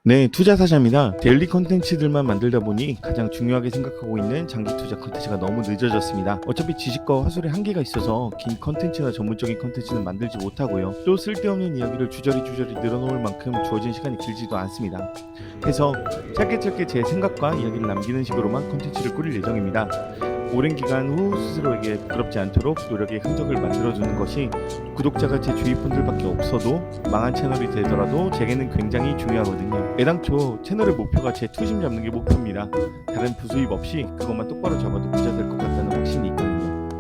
네, 투자사자입니다. 데일리 컨텐츠들만 만들다 보니 가장 중요하게 생각하고 있는 장기 투자 컨텐츠가 너무 늦어졌습니다. 어차피 지식과 화술의 한계가 있어서 긴 컨텐츠나 전문적인 컨텐츠는 만들지 못하고요. 또 쓸데없는 이야기를 주저리 늘어놓을 만큼 주어진 시간이 길지도 않습니다. 해서 짧게 제 생각과 이야기를 남기는 식으로만 컨텐츠를 꾸릴 예정입니다. 오랜 기간 후 스스로에게 부끄럽지 않도록 노력의 흔적을 만들어주는 것이 구독자가 제 주위 분들밖에 없어도 망한 채널이 되더라도 제게는 굉장히 중요하거든요. 애당초 채널의 목표가 제 투심 잡는 게 목표입니다. 다른 부수입 없이 그것만 똑바로 잡아도 부자 될 것 같다는 확신이 있거든요.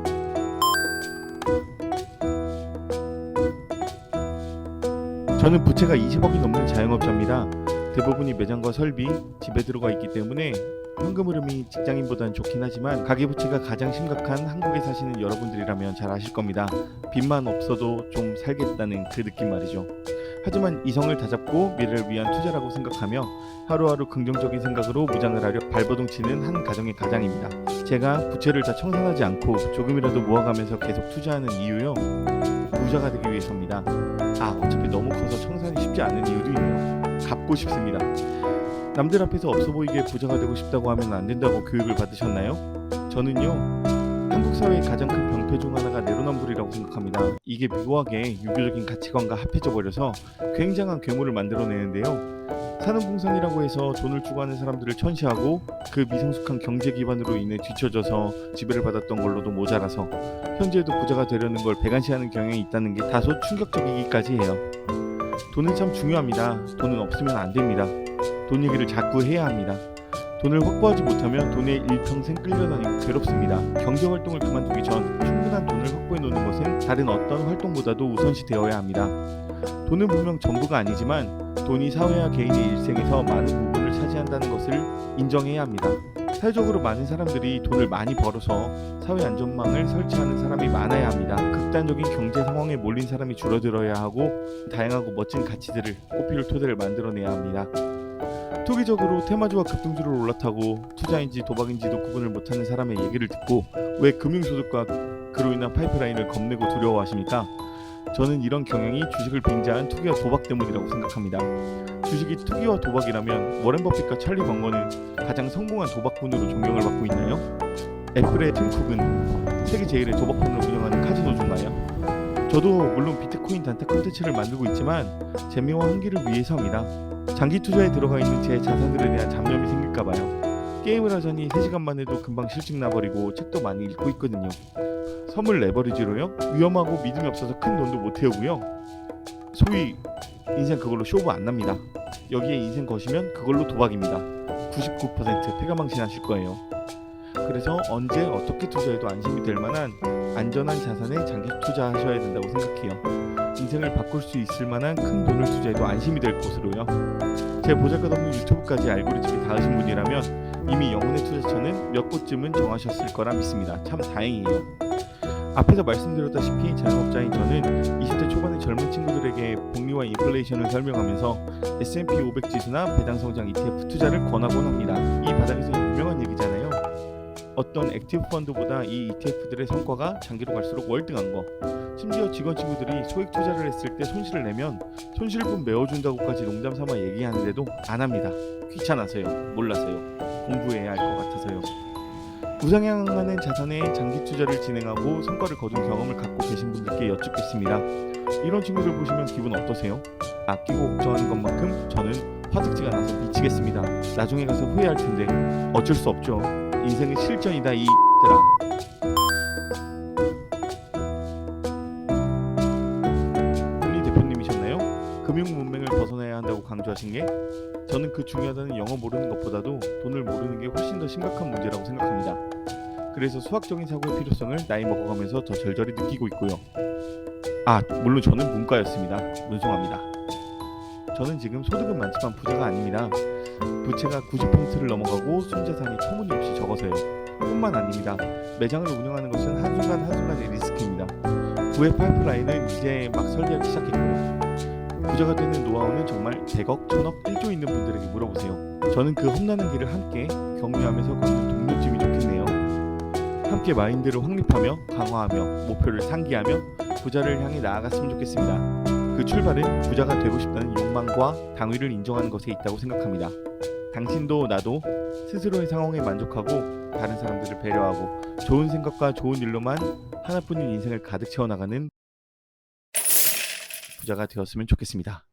저는 부채가 20억이 넘는 자영업자입니다. 대부분이 매장과 설비, 집에 들어가 있기 때문에 현금 흐름이 직장인보다는 좋긴 하지만 가계부채가 가장 심각한 한국에 사시는 여러분들이라면 잘 아실 겁니다. 빚만 없어도 좀 살겠다는 그 느낌 말이죠. 하지만 이성을 다잡고 미래를 위한 투자라고 생각하며 하루하루 긍정적인 생각으로 무장을 하려 발버둥치는 한 가정의 가장입니다. 제가 부채를 다 청산하지 않고 조금이라도 모아가면서 계속 투자하는 이유요, 부자가 되기 위해서입니다. 어차피 너무 커서 청산이 쉽지 않은 이유도 있네요. 갚고 싶습니다. 남들 앞에서 없어 보이게 부자가 되고 싶다고 하면 안 된다고 교육을 받으셨나요? 저는요, 한국 사회의 가장 큰 병폐 중 하나가 내로남불이라고 생각합니다. 이게 묘하게 유교적인 가치관과 합해져 버려서 굉장한 괴물을 만들어내는데요. 산업공상이라고 해서 돈을 주고 하는 사람들을 천시하고 그 미성숙한 경제 기반으로 인해 뒤처져서 지배를 받았던 걸로도 모자라서 현재도 부자가 되려는 걸 배관시하는 경향이 있다는 게 다소 충격적이기까지 해요. 돈은 참 중요합니다. 돈은 없으면 안 됩니다. 돈 얘기를 자꾸 해야 합니다. 돈을 확보하지 못하면 돈에 일평생 끌려다니고 괴롭습니다. 경제활동을 그만두기 전 충분한 돈을 확보해 놓는 것은 다른 어떤 활동보다도 우선시 되어야 합니다. 돈은 분명 전부가 아니지만 돈이 사회와 개인의 일생에서 많은 부분을 차지한다는 것을 인정해야 합니다. 사회적으로 많은 사람들이 돈을 많이 벌어서 사회 안전망을 설치하는 사람이 많아야 합니다. 극단적인 경제 상황에 몰린 사람이 줄어들어야 하고 다양하고 멋진 가치들을 꽃피울 토대를 만들어내야 합니다. 투기적으로 테마주와 급등주를 올라타고 투자인지 도박인지도 구분을 못하는 사람의 얘기를 듣고 왜 금융소득과 그로 인한 파이프라인을 겁내고 두려워하십니까? 저는 이런 경향이 주식을 빙자한 투기와 도박 때문이라고 생각합니다. 주식이 투기와 도박이라면 워렌 버핏과 찰리 번거는 가장 성공한 도박꾼으로 존경을 받고 있나요? 애플의 팀 쿡은 세계 제1의 도박꾼을 운영하는 카지노주인가요? 저도 물론 비트코인 단타 콘텐츠를 만들고 있지만 재미와 흥기를 위해서입니다. 장기 투자에 들어가 있는 제 자산들에 대한 잡념이 생길까봐요. 게임을 하자니 3시간만 해도 금방 실직 나버리고 책도 많이 읽고 있거든요. 선물 레버리지로요? 위험하고 믿음이 없어서 큰 돈도 못 태우고요. 소위 인생 그걸로 쇼부 안 납니다. 여기에 인생 거시면 그걸로 도박입니다. 99% 패가망신하실 거예요. 그래서 언제 어떻게 투자해도 안심이 될 만한 안전한 자산에 장기 투자하셔야 된다고 생각해요. 인생을 바꿀 수 있을 만한 큰 돈을 투자해도 안심이 될 곳으로요. 제 보잘것없는 유튜브까지 알고리즘이 닿으신 분이라면 이미 영혼의 투자처는 몇 곳쯤은 정하셨을 거라 믿습니다. 참 다행이에요. 앞에서 말씀드렸다시피 자영업자인 저는 20대 초반의 젊은 친구들에게 복리와 인플레이션을 설명하면서 S&P 500 지수나 배당성장 ETF 투자를 권하곤 합니다. 이 바닥에서 유명한 얘기잖아요. 어떤 액티브 펀드보다 이 ETF들의 성과가 장기로 갈수록 월등한 거. 심지어 직원 친구들이 소액 투자를 했을 때 손실을 내면 손실분 메워준다고까지 농담 삼아 얘기하는데도 안 합니다. 귀찮아서요. 몰라서요. 공부해야 할 것 같아서요. 우상향하는 자산에 장기 투자를 진행하고 성과를 거둔 경험을 갖고 계신 분들께 여쭙겠습니다. 이런 친구들 보시면 기분 어떠세요? 아끼고 걱정하는 것만큼 저는 화득지가 나서 미치겠습니다. 나중에 가서 후회할 텐데 어쩔 수 없죠. 인생은 실전이다 이 들아. 본인 대표님이셨나요? 금융 문맹을 벗어나야 한다고 강조하신 게 저는 그 중요하다는 영어 모르는 것보다도 돈을 모르는 게 훨씬 더 심각한 문제라고 생각합니다. 그래서 수학적인 사고의 필요성을 나이 먹어가면서 더 절절히 느끼고 있고요. 물론 저는 문과였습니다. 문송합니다. 저는 지금 소득은 많지만 부자가 아닙니다. 부채가 90%를 넘어가고 순자산이 터무니없이 적어서요. 뿐만 아닙니다. 매장을 운영하는 것은 한순간의 리스크입니다. 부의 파이프라인은 이제 막 설계하기 시작했고요. 부자가 되는 노하우는 정말 100억, 1000억, 1조 있는 분들에게 물어보세요. 저는 그 험난한 길을 함께 격려하면서 걷는 동료쯤이 좋겠네요. 함께 마인드를 확립하며 강화하며 목표를 상기하며 부자를 향해 나아갔으면 좋겠습니다. 그 출발은 부자가 되고 싶다는 욕망 자만과 당위를 인정하는 것에 있다고 생각합니다. 당신도 나도 스스로의 상황에 만족하고 다른 사람들을 배려하고 좋은 생각과 좋은 일로만 하나뿐인 인생을 가득 채워나가는 부자가 되었으면 좋겠습니다.